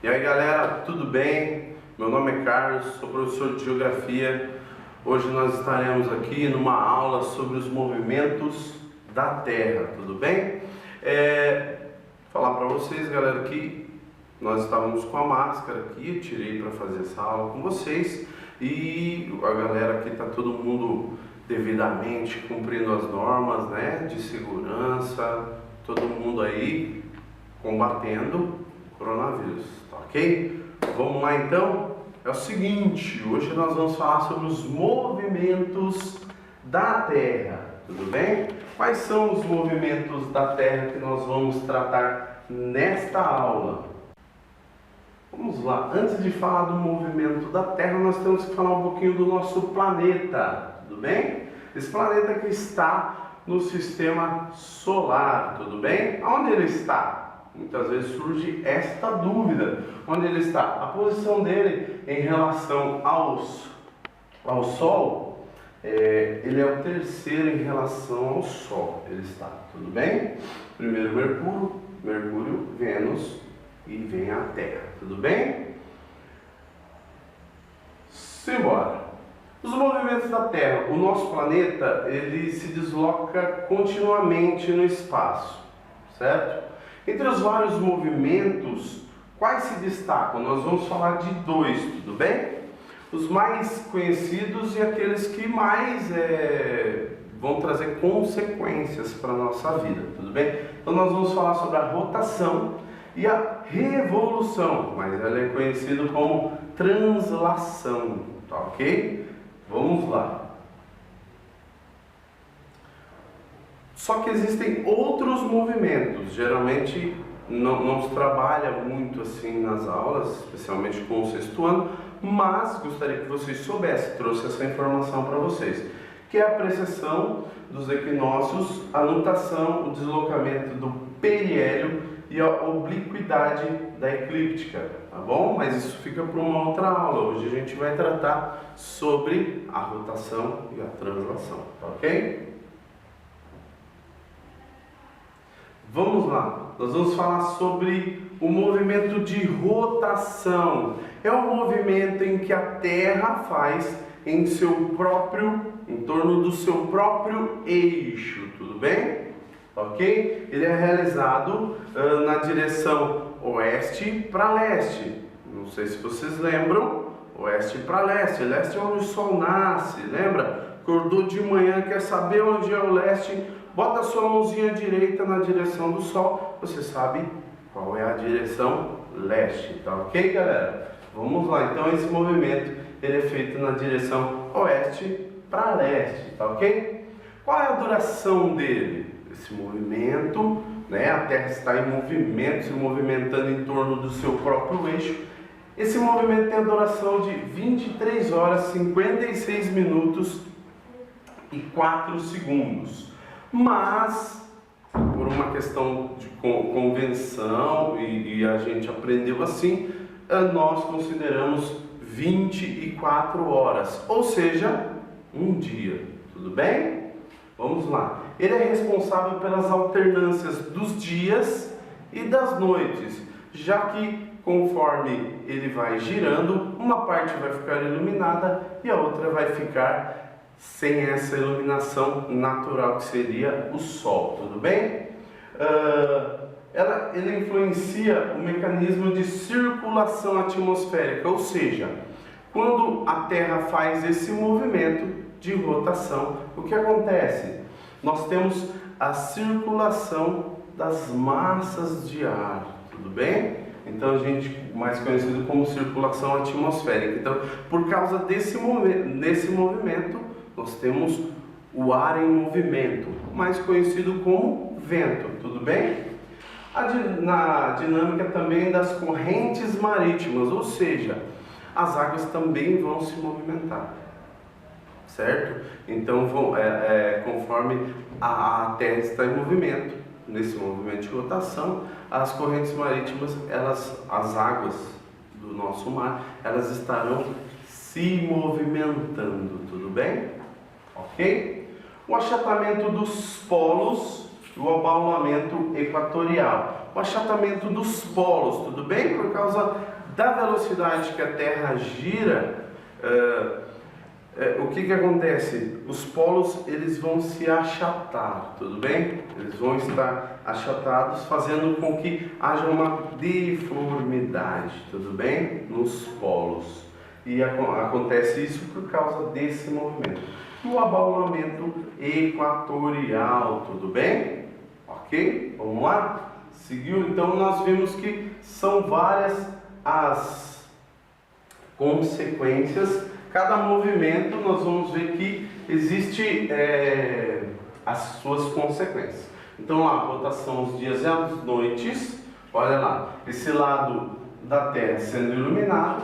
E aí galera, tudo bem? Meu nome é Carlos, sou professor de Geografia. Hoje nós estaremos aqui numa aula sobre os movimentos da Terra, tudo bem? Falar para vocês galera que nós estávamos com a máscara aqui, eu tirei para fazer essa aula com vocês. E a galera aqui está todo mundo devidamente cumprindo as normas, né, de segurança, todo mundo aí combatendo o coronavírus, tá ok? Vamos lá então? É o seguinte, hoje nós vamos falar sobre os movimentos da Terra, tudo bem? Quais são os movimentos da Terra que nós vamos tratar nesta aula? Vamos lá, antes de falar do movimento da Terra, nós temos que falar um pouquinho do nosso planeta, tudo bem? Esse planeta que está no sistema solar, tudo bem? Onde ele está? Muitas vezes surge esta dúvida. Onde ele está? A posição dele em relação ao Sol, ele é o terceiro em relação ao Sol, ele está, tudo bem? Primeiro Mercúrio, Vênus e vem a Terra, tudo bem? Simbora! Os movimentos da Terra, o nosso planeta, ele se desloca continuamente no espaço, certo? Entre os vários movimentos, quais se destacam? Nós vamos falar de dois, tudo bem? Os mais conhecidos e aqueles que mais vão trazer consequências para a nossa vida, tudo bem? Então nós vamos falar sobre a rotação e a revolução, mas ela é conhecida como translação, tá ok? Vamos lá. Só que existem outros movimentos, geralmente não se trabalha muito assim nas aulas, especialmente com o sexto ano, mas gostaria que vocês soubessem, trouxe essa informação para vocês, que é a precessão dos equinócios, a nutação, o deslocamento do periélio e a obliquidade da eclíptica, tá bom? Mas isso fica para uma outra aula. Hoje a gente vai tratar sobre a rotação e a translação, tá ok? Vamos lá, nós vamos falar sobre o movimento de rotação. É um movimento em que a Terra faz em torno do seu próprio eixo, tudo bem? Ok? Ele é realizado na direção oeste para leste. Não sei se vocês lembram, oeste para leste. Leste é onde o sol nasce, lembra? Acordou de manhã, quer saber onde é o leste? Bota a sua mãozinha direita na direção do sol. Você sabe qual é a direção leste, tá ok, galera? Vamos lá, então esse movimento ele é feito na direção oeste para leste, tá ok? Qual é a duração dele? Esse movimento, né? A Terra está em movimento, se movimentando em torno do seu próprio eixo. Esse movimento tem a duração de 23 horas, 56 minutos e 4 segundos. Mas, por uma questão de convenção, e a gente aprendeu assim, nós consideramos 24 horas, ou seja, um dia, tudo bem? Vamos lá. Ele é responsável pelas alternâncias dos dias e das noites, já que conforme ele vai girando, uma parte vai ficar iluminada e a outra vai ficar sem essa iluminação natural que seria o Sol, tudo bem? Ele influencia o mecanismo de circulação atmosférica, ou seja, quando a Terra faz esse movimento de rotação, o que acontece? Nós temos a circulação das massas de ar, tudo bem? Então a gente, mais conhecido como circulação atmosférica. Então, por causa desse movimento, nós temos o ar em movimento, mais conhecido como vento, tudo bem? Na dinâmica também das correntes marítimas, ou seja, as águas também vão se movimentar, certo? Então, conforme a Terra está em movimento, nesse movimento de rotação, as correntes marítimas, as águas do nosso mar, elas estarão se movimentando, tudo bem? Ok? O achatamento dos polos o abaulamento equatorial, o achatamento dos polos, tudo bem? Por causa da velocidade que a Terra gira, o que acontece? Os polos eles vão se achatar, tudo bem? Eles vão estar achatados, fazendo com que haja uma deformidade, tudo bem? Nos polos. E acontece isso por causa desse movimento. O abaulamento equatorial, tudo bem? Ok? Vamos lá? Seguiu? Então nós vimos que são várias as consequências. Cada movimento nós vamos ver que existe as suas consequências. Então lá, rotação os dias e as noites. Olha lá, esse lado da Terra sendo iluminado,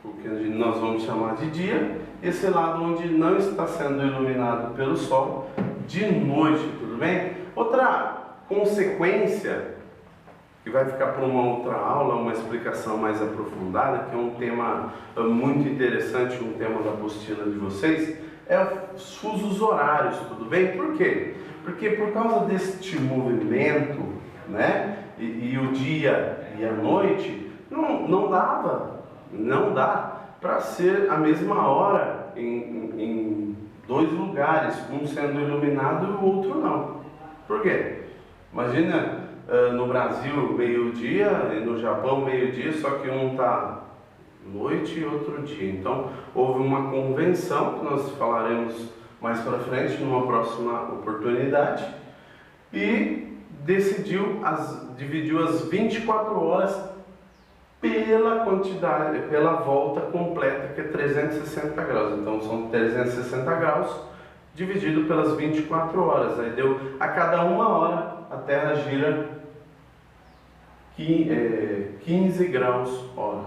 o que nós vamos chamar de dia. Esse lado onde não está sendo iluminado pelo Sol, de noite, tudo bem? Outra consequência, que vai ficar para uma outra aula, uma explicação mais aprofundada, que é um tema muito interessante, um tema da apostila de vocês, é os fusos horários, tudo bem? Por quê? Porque por causa deste movimento, né, e o dia e a noite, não dá para ser a mesma hora em dois lugares, um sendo iluminado e o outro não. Por quê? Imagina no Brasil meio-dia e no Japão meio-dia, só que um está noite e outro dia. Então houve uma convenção que nós falaremos mais para frente numa próxima oportunidade e dividiu as 24 horas pela volta completa, que é 360 graus. Então são 360 graus dividido pelas 24 horas. Aí deu a cada uma hora a Terra gira 15 graus hora.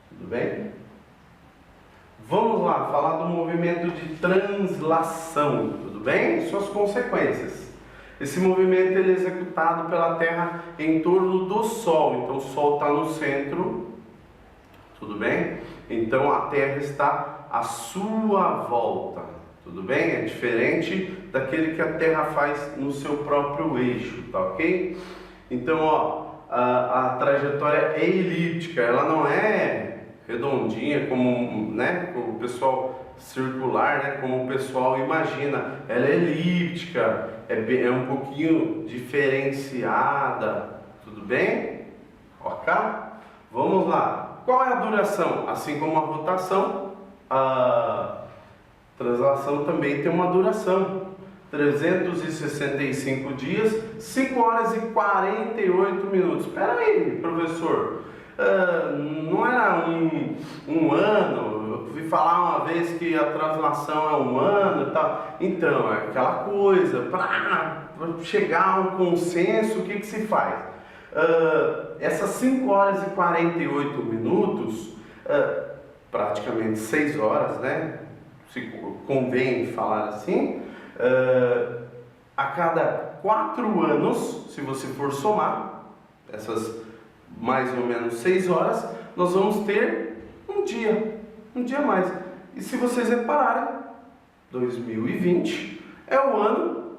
Tudo bem? Vamos lá, falar do movimento de translação. Tudo bem? Suas consequências. Esse movimento ele é executado pela Terra em torno do Sol. Então o Sol está no centro, tudo bem? Então a Terra está à sua volta, tudo bem? É diferente daquele que a Terra faz no seu próprio eixo, tá ok? Então, ó, a trajetória é elíptica, ela não é redondinha como, né, como o pessoal circular, né, como o pessoal imagina. Ela é elíptica, é um pouquinho diferenciada, tudo bem? Ok? Vamos lá. Qual é a duração? Assim como a rotação, a translação também tem uma duração. 365 dias, 5 horas e 48 minutos. Espera aí, professor. Não era um ano? Eu ouvi falar uma vez que a translação é um ano e tal. Então, é aquela coisa, para chegar a um consenso, o que se faz? Essas 5 horas e 48 minutos, praticamente 6 horas, né? Se convém falar assim, a cada 4 anos, se você for somar essas mais ou menos 6 horas, nós vamos ter um dia a mais. E se vocês repararem, 2020 é o ano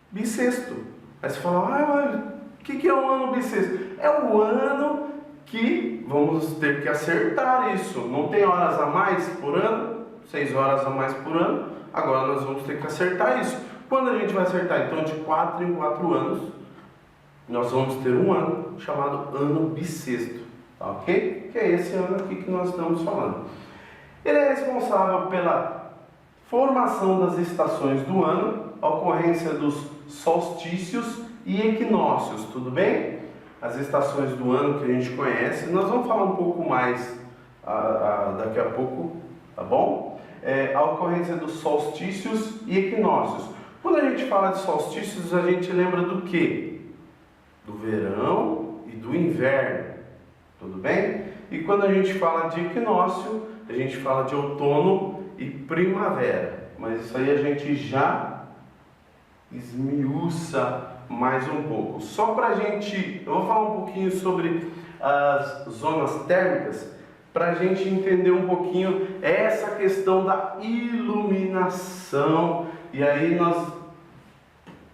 bissexto. Aí você fala, o que é o ano bissexto? É o ano que vamos ter que acertar isso. Não tem horas a mais por ano? 6 horas a mais por ano. Agora nós vamos ter que acertar isso. Quando a gente vai acertar? Então, de 4 em 4 anos, nós vamos ter um ano chamado ano bissexto, tá ok? Que é esse ano aqui que nós estamos falando. Ele é responsável pela formação das estações do ano, a ocorrência dos solstícios e equinócios, tudo bem? As estações do ano que a gente conhece, nós vamos falar um pouco mais daqui a pouco, tá bom? A ocorrência dos solstícios e equinócios. Quando a gente fala de solstícios, a gente lembra do quê? Do verão e do inverno, tudo bem? E quando a gente fala de equinócio, a gente fala de outono e primavera. Mas isso aí a gente já esmiuça mais um pouco. Só para a gente, eu vou falar um pouquinho sobre as zonas térmicas, para a gente entender um pouquinho essa questão da iluminação. E aí nós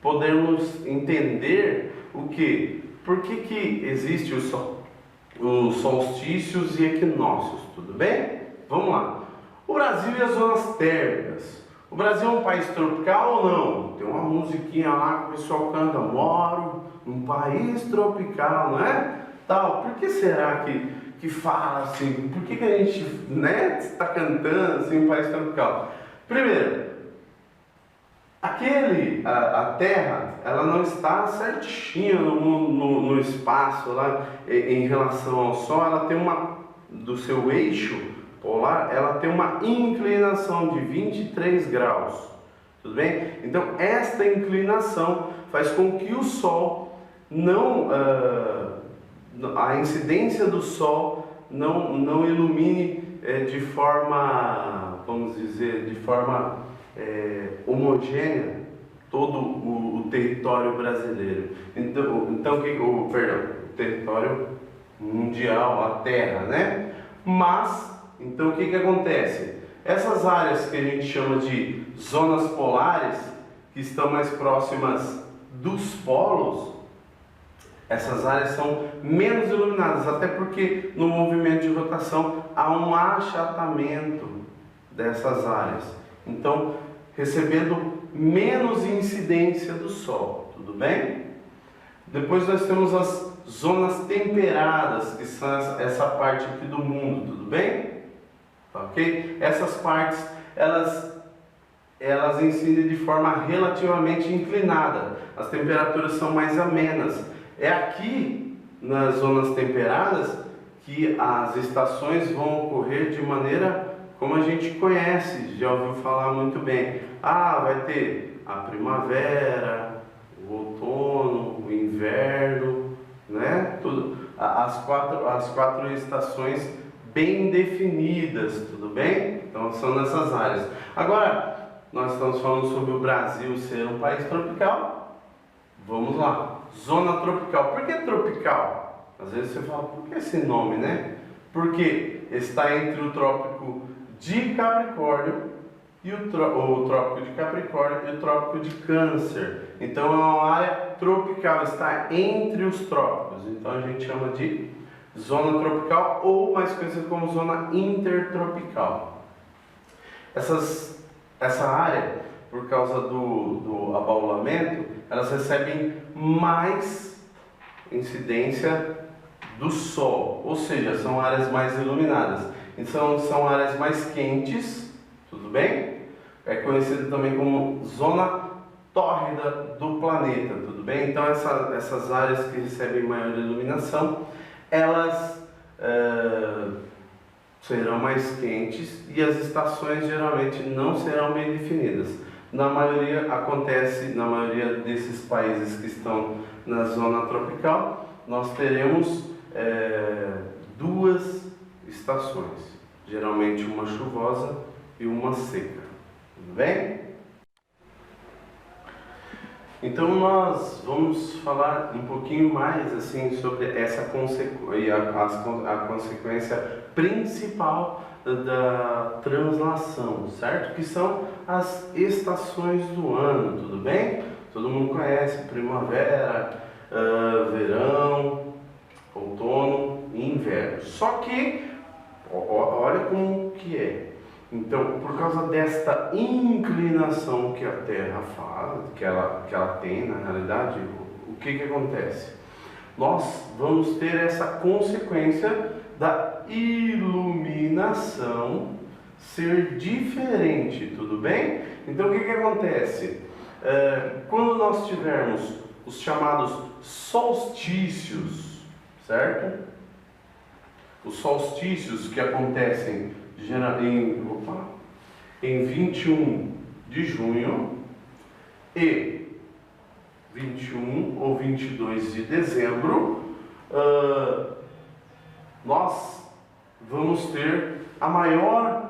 podermos entender o que? Por que existe os solstícios e equinócios, tudo bem? Vamos lá. O Brasil e as zonas térmicas. O Brasil é um país tropical ou não? Tem uma musiquinha lá que o pessoal canta, moro num país tropical, não é? Tal. Por que será que fala assim? Por que a gente, né, está cantando assim, um país tropical? Primeiro, a Terra, ela não está certinha no espaço lá em relação ao Sol. Ela tem do seu eixo polar, ela tem uma inclinação de 23 graus, tudo bem? Então esta inclinação faz com que o Sol a incidência do Sol não ilumine de forma, vamos dizer, de forma homogênea todo o território brasileiro. Então o território mundial, a Terra, né? Mas então o que acontece? Essas áreas que a gente chama de zonas polares, que estão mais próximas dos polos, essas áreas são menos iluminadas, até porque no movimento de rotação há um achatamento dessas áreas. Então, recebendo menos incidência do Sol, tudo bem? Depois nós temos as zonas temperadas, que são essa parte aqui do mundo, tudo bem? Ok? Essas partes, elas incidem de forma relativamente inclinada. As temperaturas são mais amenas. É aqui, nas zonas temperadas, que as estações vão ocorrer de maneira como a gente conhece, já ouviu falar muito bem. Vai ter a primavera, o outono, o inverno, né? Tudo, as quatro estações bem definidas, tudo bem? Então são nessas áreas. Agora, nós estamos falando sobre o Brasil ser um país tropical. Vamos lá. Zona tropical. Por que tropical? Às vezes você fala, por que esse nome, né? Porque está entre o trópico de Capricórnio e o trópico de Capricórnio e o trópico de Câncer. Então é uma área tropical, está entre os trópicos. Então a gente chama de zona tropical, ou mais conhecida como zona intertropical. Essa área, por causa do abaulamento, elas recebem mais incidência do Sol, ou seja, são áreas mais iluminadas. Então são áreas mais quentes, tudo bem? É conhecido também como zona tórrida do planeta, tudo bem? Então essas áreas que recebem maior iluminação, elas serão mais quentes e as estações geralmente não serão bem definidas. Na maioria desses países que estão na zona tropical, nós teremos duas estações, geralmente uma chuvosa e uma seca, tudo bem? Então nós vamos falar um pouquinho mais assim sobre essa a consequência principal da translação, certo? Que são as estações do ano, tudo bem? Todo mundo conhece primavera, verão, outono e inverno. Só que olha como que é. Então, por causa desta inclinação que a Terra faz, que ela tem na realidade, o que acontece? Nós vamos ter essa consequência da iluminação ser diferente, tudo bem? Então, o que acontece? Quando nós tivermos os chamados solstícios, certo? Os solstícios que acontecem em 21 de junho e 21 ou 22 de dezembro, nós vamos ter a maior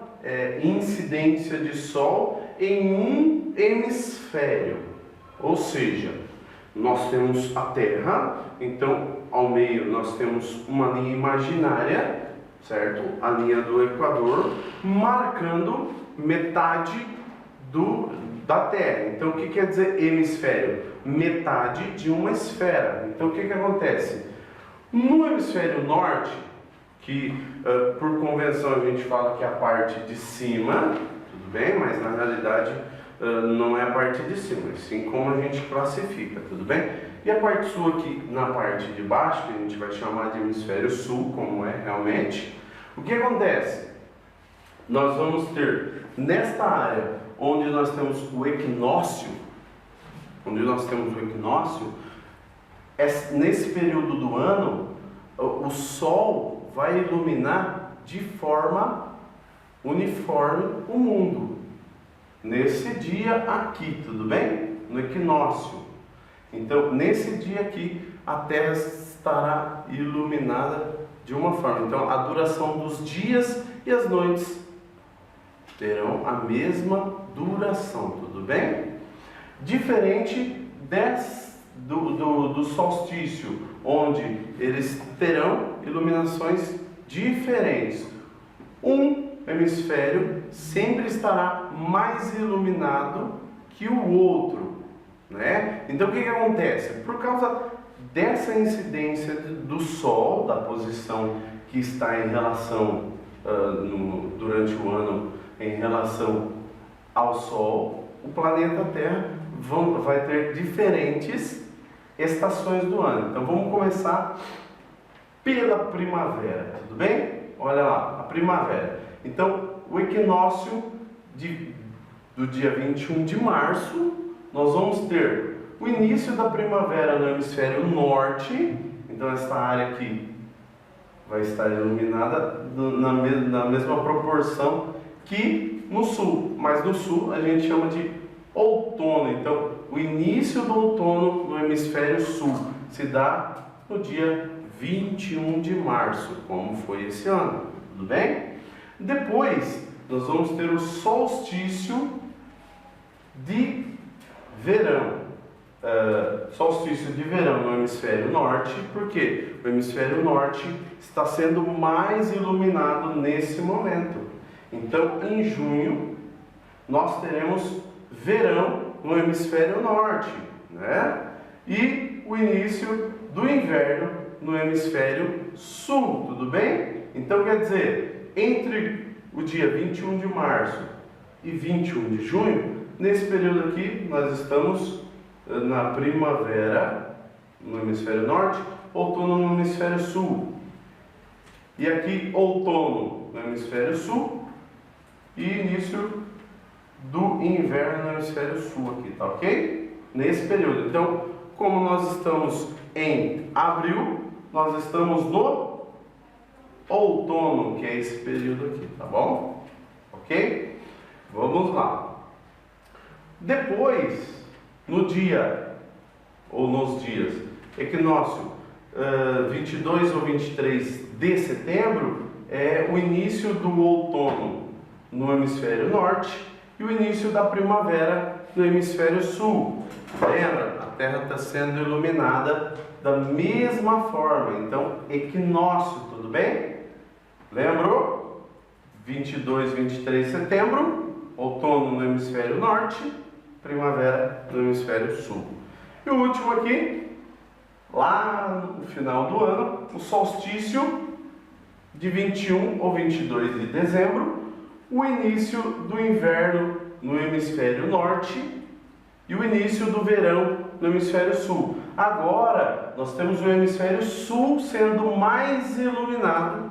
incidência de Sol em um hemisfério. Ou seja, nós temos a Terra, então ao meio nós temos uma linha imaginária, certo? A linha do Equador, marcando metade da Terra. Então, o que quer dizer hemisfério? metade de uma esfera. Então o que acontece? No hemisfério norte, que por convenção a gente fala que é a parte de cima, tudo bem, mas na realidade não é a parte de cima, assim como a gente classifica, tudo bem? E a parte sul aqui, na parte de baixo, que a gente vai chamar de hemisfério sul, como é realmente, o que acontece? Nós vamos ter, nesta área, onde nós temos o equinócio, nesse período do ano, o Sol vai iluminar de forma uniforme o mundo. Nesse dia aqui, tudo bem? No equinócio. Então, nesse dia aqui, a Terra estará iluminada de uma forma. Então, a duração dos dias e as noites terão a mesma duração, tudo bem? Diferente do solstício, onde eles terão iluminações diferentes. Um hemisfério sempre estará mais iluminado que o outro, né? Então o que acontece? Por causa dessa incidência do Sol, da posição que está em relação durante o ano em relação ao Sol, o planeta Terra vai ter diferentes estações do ano. Então vamos começar pela primavera, tudo bem? Olha lá, a primavera. Então o equinócio do dia 21 de março, nós vamos ter o início da primavera no hemisfério norte. Então essa área aqui vai estar iluminada na mesma proporção que no sul, mas no sul a gente chama de outono. Então o início do outono no hemisfério sul se dá no dia 21 de março, como foi esse ano, tudo bem? Depois nós vamos ter o solstício de verão. Solstício de verão no hemisfério norte, porque o hemisfério norte está sendo mais iluminado nesse momento. Então, em junho, nós teremos verão no hemisfério norte, né? E o início do inverno no hemisfério sul, tudo bem? Então, quer dizer, entre o dia 21 de março e 21 de junho, nesse período aqui, nós estamos na primavera no hemisfério norte, outono no hemisfério sul. E aqui, outono no hemisfério sul e início do inverno no hemisfério sul aqui, tá ok? Nesse período. Então, como nós estamos em abril, nós estamos no outono, que é esse período aqui, tá bom? Ok? Vamos lá. Depois, no dia, ou nos dias, equinócio 22 ou 23 de setembro, é o início do outono no hemisfério norte e o início da primavera no hemisfério sul. Lembra? A Terra está sendo iluminada da mesma forma. Então, equinócio, tudo bem? Lembrou? 22, 23 de setembro, outono no hemisfério norte, primavera no hemisfério sul. E o último aqui, lá no final do ano, o solstício de 21 ou 22 de dezembro, o início do inverno no hemisfério norte e o início do verão no hemisfério sul. Agora, nós temos o hemisfério sul sendo mais iluminado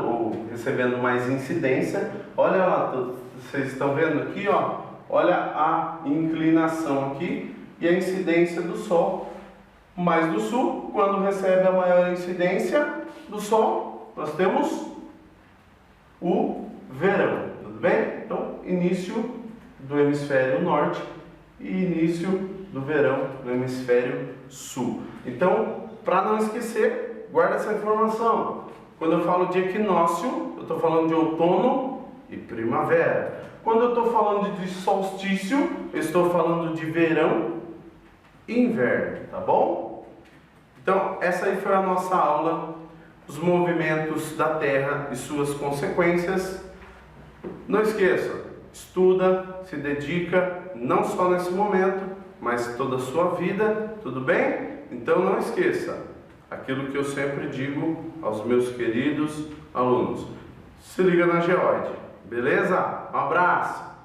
ou recebendo mais incidência. Olha lá, vocês estão vendo aqui, ó, olha a inclinação aqui e a incidência do Sol. Mais do sul, quando recebe a maior incidência do Sol, nós temos o verão, tudo bem? Então, início do hemisfério norte e início do verão no hemisfério sul. Então, para não esquecer, guarda essa informação. Quando eu falo de equinócio, eu estou falando de outono e primavera. Quando eu estou falando de solstício, eu estou falando de verão e inverno, tá bom? Então, essa aí foi a nossa aula, os movimentos da Terra e suas consequências. Não esqueça, estuda, se dedica, não só nesse momento, mas toda a sua vida, tudo bem? Então não esqueça aquilo que eu sempre digo aos meus queridos alunos. Se liga na Geoide, beleza? Um abraço!